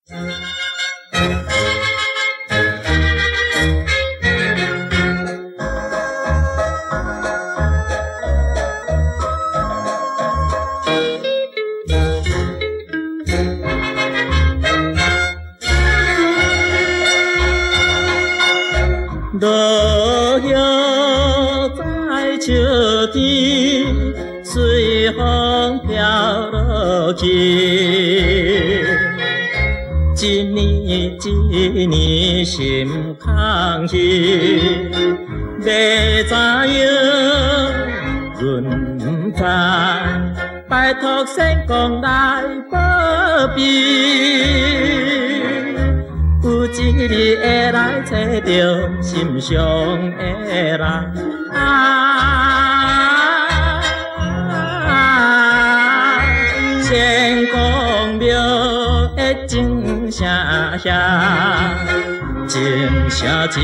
落叶在树枝，随风飘落去。一年一年心空虚，袂知影轮番，拜托仙公来保庇。有一日会来找着心上的人，仙公庙的钟声响，钟声真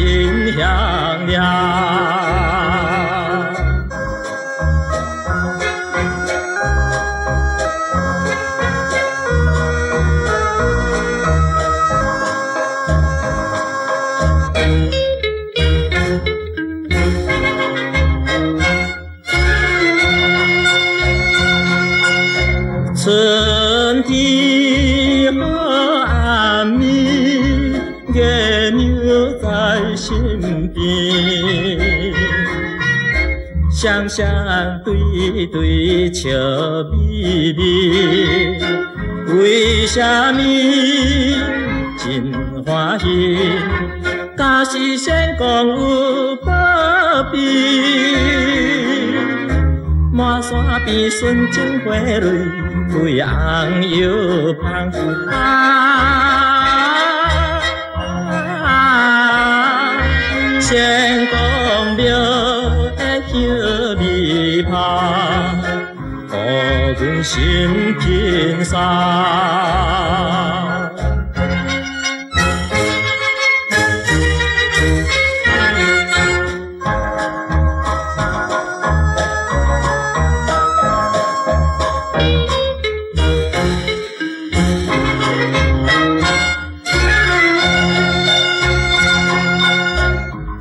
响亮。春天好暗暝，月亮在身边，双双对对笑眯眯。为什么真欢喜？假使仙公有保庇，满山边纯情花蕊。贵红又芳，仙公庙的香味香，予阮心轻松。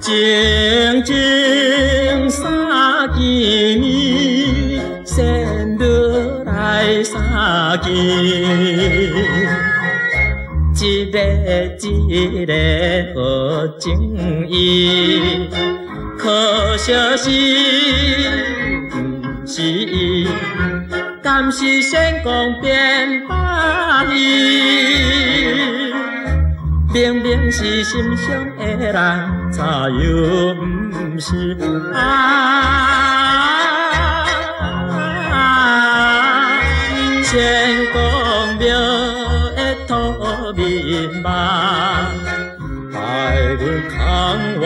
静静三更暝，仙女来三更，一个一个好情意，可惜是不是伊，敢是仙公变百意。明明是心上的人，咋又不是？仙公庙的土面目，害阮空活。